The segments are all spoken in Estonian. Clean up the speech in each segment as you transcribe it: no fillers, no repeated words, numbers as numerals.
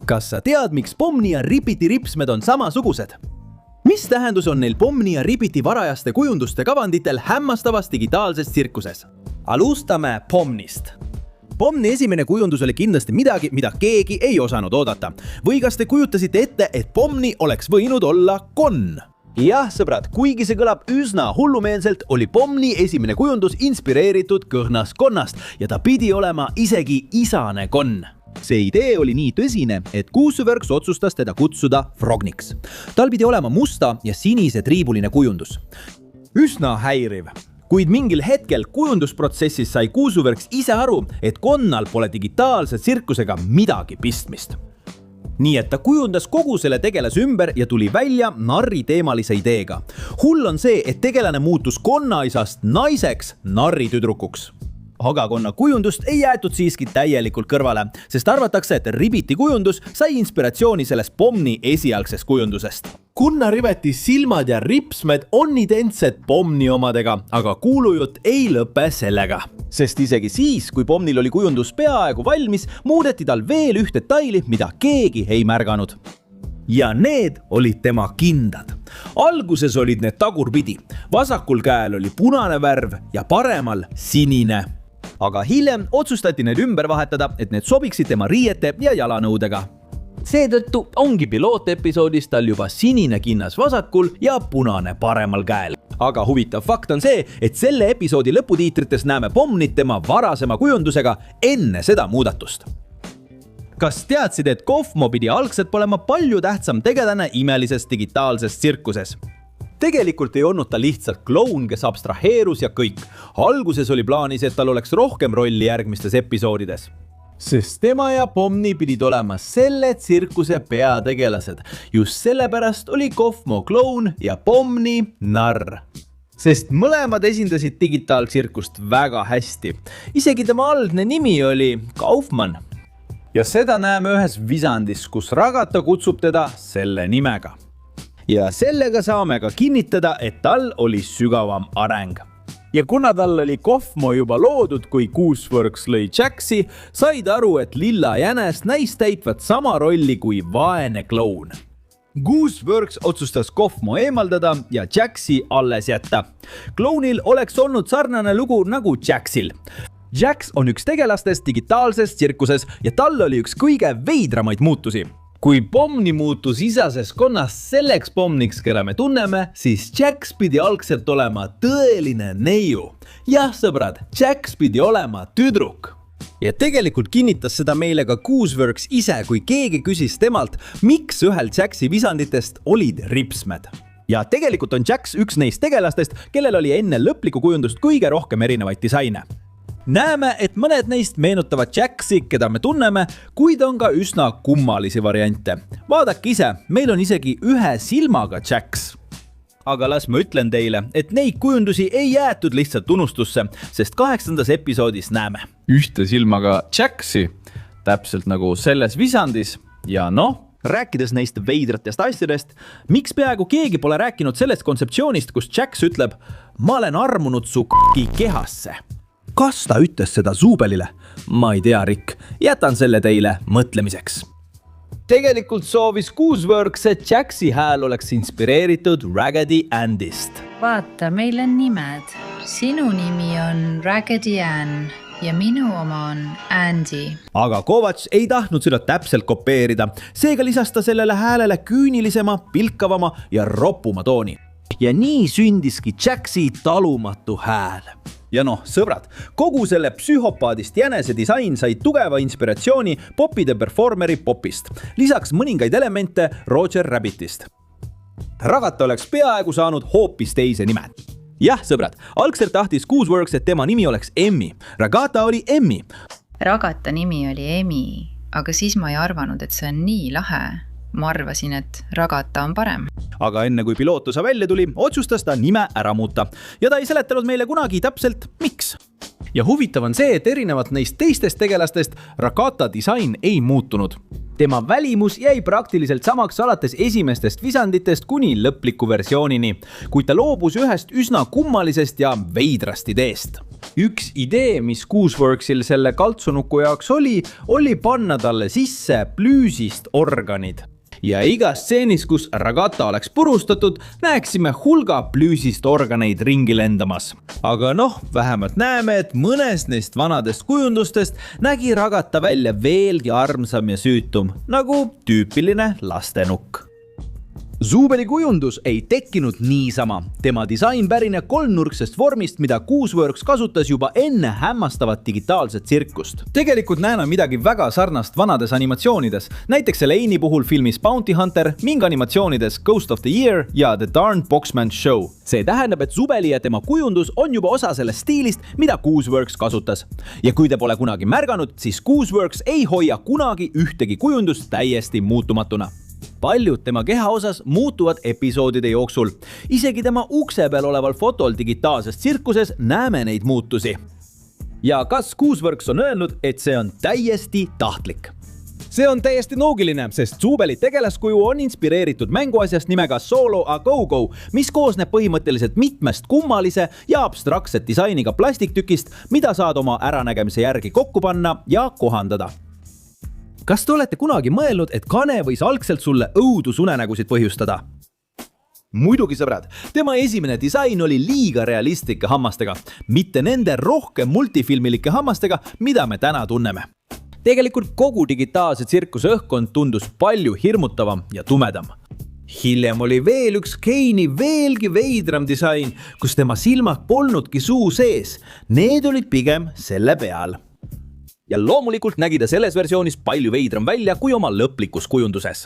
Kas sa tead, miks Pomni ja Ripiti ripsmed on samasugused? Mis tähendus on neil Pomni ja Ripiti varajaste kujunduste kavanditel hämmastavas digitaalses tsirkuses? Alustame Pomnist. Pomni esimene kujundus oli kindlasti midagi, mida keegi ei osanud oodata. Või kas te kujutasite ette, et Pomni oleks võinud olla konn? Jah, sõbrad, kuigi see kõlab üsna hullumeelselt, oli Pomni esimene kujundus inspireeritud kõhnast konnast ja ta pidi olema isegi isane konn. See idee oli nii tõsine, et Gooseworks otsustas teda kutsuda Frogniks. Tal pidi olema musta ja sinise triibuline kujundus. Üsna häiriv, kuid mingil hetkel kujundusprotsessis sai Gooseworks ise aru, et konnal pole digitaalse tsirkusega midagi pistmist. Nii et ta kujundas kogu selle tegelase ümber ja tuli välja narri teemalise ideega. Hull on see, et tegelane muutus konnaisast naiseks narritüdrukuks. Aga konna kujundust ei jäetud siiski täielikult kõrvale, sest arvatakse, et Ripiti kujundus sai inspiratsiooni sellest Pomni esialgsest kujundusest. Kunna Ribeti silmad ja ripsmed on identsed Pomni omadega, aga kuulujutt ei lõpe sellega. Sest isegi siis, kui Pomnil oli kujundus peaaegu valmis, muudeti tal veel üht detaili, mida keegi ei märganud. Ja need olid tema kindad. Alguses olid need tagurpidi. Vasakul käel oli punane värv ja paremal sinine. Aga hiljem otsustati need ümber vahetada, et need sobiksid tema riiete ja jalanõudega. Seetõttu ongi pilootepisoodis tal juba sinine kinnas vasakul ja punane paremal käel. Aga huvitav fakt on see, et selle episoodi lõputiitrites näeme Pomnit tema varasema kujundusega enne seda muudatust. Kas teadsid, et Kofmo pidi algselt olema palju tähtsam tegelane imelises digitaalses tsirkuses? Tegelikult ei olnud ta lihtsalt kloun, kes abstraheerus ja kõik. Alguses oli plaanis, et tal oleks rohkem rolli järgmistes episoodides. Sest tema ja Pomni pidid olema selle tsirkuse peategelased. Just sellepärast oli Kofmo kloun ja Pomni narr. Sest mõlemad esindasid digitaaltsirkust väga hästi. Isegi tema algne nimi oli Kaufmann. Ja seda näeme ühes visandis, kus Ragata kutsub teda selle nimega. Ja sellega saame ka kinnitada, et tal oli sügavam areng. Ja kuna tal oli Kofmo juba loodud, kui Gooseworks lõi Jaxi, said aru, et lilla jänes näis täitvat sama rolli kui vaene kloun. Gooseworks otsustas Kofmo eemaldada ja Jaxi alles jätta. Klounil oleks olnud sarnane lugu nagu Jaxil. Jax on üks tegelastest digitaalses tsirkuses ja tal oli üks kõige veidramaid muutusi. Kui Pomni muutus isases konnas selleks Pomniks, keda me tunneme, siis Jax pidi algselt olema tõeline neiu. Jah, sõbrad, Jax pidi olema tüdruk. Ja tegelikult kinnitas seda meile ka Gooseworks ise, kui keegi küsis temalt, miks ühel Jaxi visanditest olid ripsmed. Ja tegelikult on Jax üks neist tegelastest, kellel oli enne lõplikku kujundust kõige rohkem erinevaid disaine. Näeme, et mõned neist meenutavad Jaxi, keda me tunneme, kuid on ka üsna kummalisi variante. Vaadake ise, meil on isegi ühe silmaga Jax. Aga las ma ütlen teile, et neid kujundusi ei jäetud lihtsalt unustusse, sest 8. episoodis näeme ühte silmaga Jaxi, täpselt nagu selles visandis ja rääkides neist veidratest asjadest, miks peaaegu keegi pole rääkinud sellest kontseptsioonist, kus Jax ütleb, ma olen armunud su kehasse. Kas ta ütles seda Zuubelile? Ma ei tea, Rick. Jätan selle teile mõtlemiseks. Tegelikult soovis Gooseworks, et Jaxi hääl oleks inspireeritud Raggedy Annist. Vaata, meil on nimed. Sinu nimi on Raggedy Ann ja minu oma on Andy. Aga Kovacs ei tahtnud seda täpselt kopeerida. Seega lisas ta sellele häälele küünilisema, pilkavama ja roppuma tooni. Ja nii sündiski Jaxi talumatu hääl. Ja sõbrad, kogu selle psühhopaadist jänese disain sai tugeva inspiratsiooni Poppy the Performeri Popist, lisaks mõningaid elemente Roger Rabbitist. Ragata oleks peaaegu saanud hoopis teise nime. Jah, sõbrad, algselt tahtis Gooseworks, et tema nimi oleks Emmy. Ragata oli Emmy. Ragata nimi oli Emmy, aga siis ma ei arvanud, et see on nii lahe. Ma arvasin, et Ragata on parem. Aga enne kui pilootosa välja tuli, otsustas ta nime ära muuta. Ja ta ei seletanud meile kunagi täpselt, miks. Ja huvitav on see, et erinevalt neist teistest tegelastest Ragata disain ei muutunud. tema välimus jäi praktiliselt samaks alates esimestest visanditest kuni lõpliku versioonini, kuid ta loobus ühest üsna kummalisest ja veidrast ideest. Üks idee, mis Gooseworksil selle kaltsunuku jaoks oli panna talle sisse plüüsist organid. Ja igas stseenis, kus Ragata oleks purustatud, näeksime hulga plüüsist organeid ringi lendamas. Aga vähemalt näeme, et mõnest neist vanadest kujundustest nägi Ragata välja veelgi armsam ja süütum, nagu tüüpiline lastenukk. Zubeli kujundus ei tekkinud niisama. Tema disain pärineb kolmnurksest vormist, mida Gooseworks kasutas juba enne hämmastavat digitaalset tsirkust. Tegelikult näeme midagi väga sarnast vanades animatsioonides, näiteks Elaini puhul filmis Bounty Hunter, Ming animatsioonides Ghost of the Year ja The Darned Boxman Show. See tähendab, et Zubeli ja tema kujundus on juba osa sellest stiilist, mida Gooseworks kasutas. Ja kui te pole kunagi märganud, siis Gooseworks ei hoia kunagi ühtegi kujundust täiesti muutumatuna. Paljud tema keha osas muutuvad episoodide jooksul. Isegi tema ukse peal oleval fotol digitaalses tsirkuses näeme neid muutusi. Ja kas Gooseworks on öelnud, et see on täiesti tahtlik? See on täiesti loogiline, sest Zubeli tegelaskuju on inspireeritud mänguasjast nimega Solo A Go-Go, mis koosneb põhimõtteliselt mitmest kummalise ja abstraktset disainiga plastiktükist, mida saad oma äranägemise järgi kokku panna ja kohandada. Kas te olete kunagi mõelnud, et kane võis algselt sulle õudusunenägusid põhjustada? Muidugi, sõbrad, tema esimene disain oli liiga realistlike hammastega, mitte nende rohkem multifilmilike hammastega, mida me täna tunneme. Tegelikult kogu digitaalse tsirkuse õhkkond tundus palju hirmutavam ja tumedam. Hiljem oli veel üks Kane'i veelgi veidram disain, kus tema silmad polnudki suu sees. Need olid pigem selle peal. Ja loomulikult nägi ta selles versioonis palju veidram välja kui oma lõplikus kujunduses.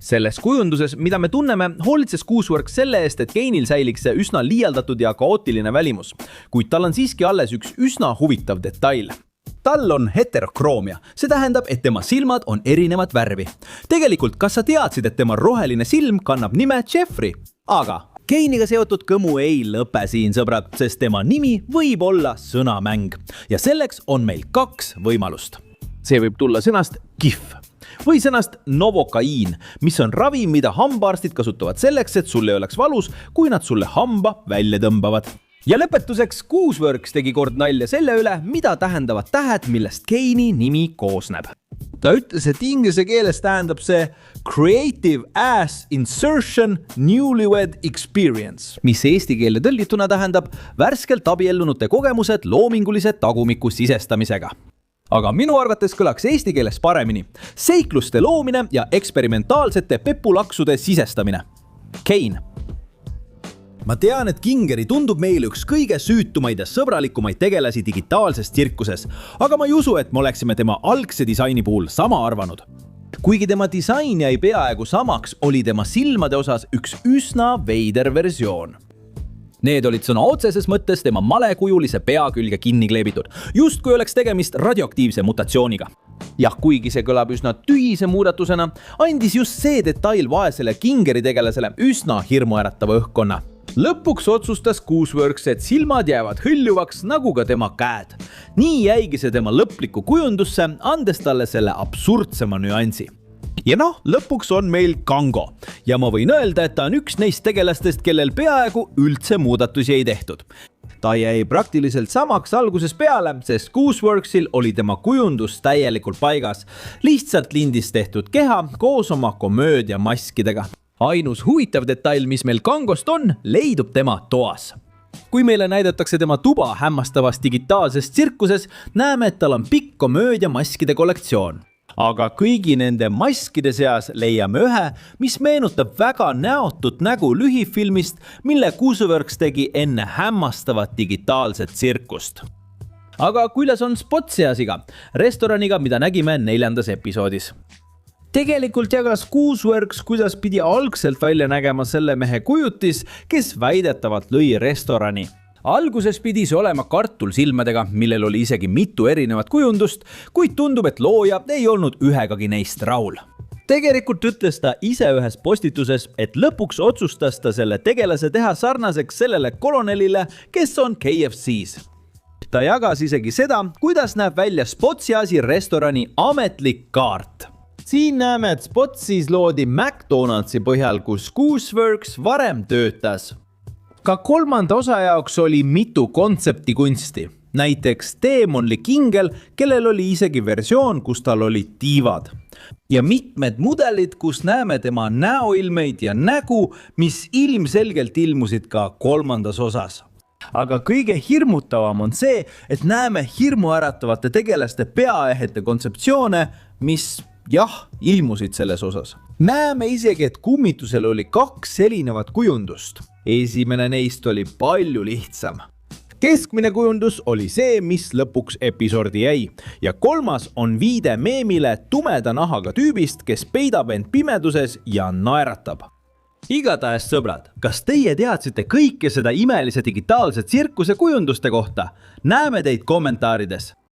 Selles kujunduses, mida me tunneme, hoolitses Gooseworks selle eest, et Kane'il säiliks see üsna liialdatud ja kaootiline välimus, kuid tal on siiski alles üks üsna huvitav detail. Tal on heterokroomia, see tähendab, et tema silmad on erinevat värvi. Tegelikult, kas sa teadsid, et tema roheline silm kannab nime Jeffrey? Aga Kane'iga seotud kõmu ei lõpe siin, sõbrad, sest tema nimi võib olla sõnamäng. Ja selleks on meil 2 võimalust. See võib tulla sõnast GIF või sõnast novokaiin, mis on ravi, mida hambaarstid kasutavad selleks, et sul ei oleks valus, kui nad sulle hamba välja tõmbavad. Ja lõpetuseks Gooseworks tegi kord nalja selle üle, mida tähendavad tähed, millest Kane'i nimi koosneb. Ta ütles, et inglise keeles tähendab see Creative Ass Insertion Newlywed Experience, mis eesti keelde tõlgituna tähendab värskelt abiellunute kogemused loomingulise tagumiku sisestamisega. Aga minu arvates kõlaks eesti keeles paremini. Seikluste loomine ja eksperimentaalsete pepulaksude sisestamine. Kane. Ma tean, et Kingeri tundub meile üks kõige süütumaid ja sõbralikumaid tegelasi digitaalses tsirkuses, aga ma ei usu, et me oleksime tema algse disaini puhul sama arvanud. Kuigi tema disain jäi peaaegu samaks, oli tema silmade osas üks üsna veider versioon. Need olid sõna otseses mõttes tema malekujulise pea külge kinni kleebitud, just kui oleks tegemist radioaktiivse mutatsiooniga. Ja kuigi see kõlab üsna tühise muudatusena, andis just see detail vaesele Kingeri tegelasele üsna hirmuäratava õhkkonna. Lõpuks otsustas Gooseworks, et silmad jäävad hõljuvaks nagu ka tema käed. Nii jäigi see tema lõplikku kujundusse, andes talle selle absurdsema nüansi. Ja lõpuks on meil Kango. Ja ma võin öelda, et ta on üks neist tegelastest, kellel peaaegu üldse muudatusi ei tehtud. Ta jäi praktiliselt samaks alguses peale, sest Gooseworksil oli tema kujundus täielikult paigas. Lihtsalt lindist tehtud keha koos oma komöödia maskidega. Ainus huvitav detail, mis meil Kangost on, leidub tema toas. Kui meile näidatakse tema tuba hämmastavas digitaalses tsirkuses, näeme, et tal on pikk komöödia maskide kollektsioon. Aga kõigi nende maskide seas leiame ühe, mis meenutab väga näotut nägu lühifilmist, mille Gooseworks tegi enne hämmastavat digitaalset tsirkust. Aga kuidas on Spotseasiga, restoraniga, mida nägime 4. episoodis? Tegelikult jagas Gooseworks, kuidas pidi algselt välja nägema selle mehe kujutis, kes väidetavalt lõi restorani. Alguses pidi see olema kartul silmadega, millel oli isegi mitu erinevat kujundust, kuid tundub, et looja ei olnud ühegagi neist rahul. Tegelikult ütles ta ise ühes postituses, et lõpuks otsustas ta selle tegelase teha sarnaseks sellele kolonelile, kes on KFC's. Ta jagas isegi seda, kuidas näeb välja Spotseasi restorani ametlik kaart. Siin näeme, et Spotsis loodi McDonaldsi põhjal, kus Gooseworks varem töötas. Ka kolmanda osa jaoks oli mitu kontseptikunsti. Näiteks Demon Lee Kingel, kellel oli isegi versioon, kus tal olid tiivad. Ja mitmed mudelid, kus näeme tema näoilmeid ja nägu, mis ilmselgelt ilmusid ka kolmandas osas. Aga kõige hirmutavam on see, et näeme hirmuäratavate tegelaste peaehete kontseptsioone, mis ilmusid selles osas. Näeme isegi, et kummitusel oli 2 erinevat kujundust. Esimene neist oli palju lihtsam. Keskmine kujundus oli see, mis lõpuks episoodi jäi. Ja kolmas on viide meemile tumeda nahaga tüübist, kes peidab end pimeduses ja naeratab. Igatahes sõbrad, kas teie teadsite kõike seda imelise digitaalse tsirkuse kujunduste kohta? Näeme teid kommentaarides.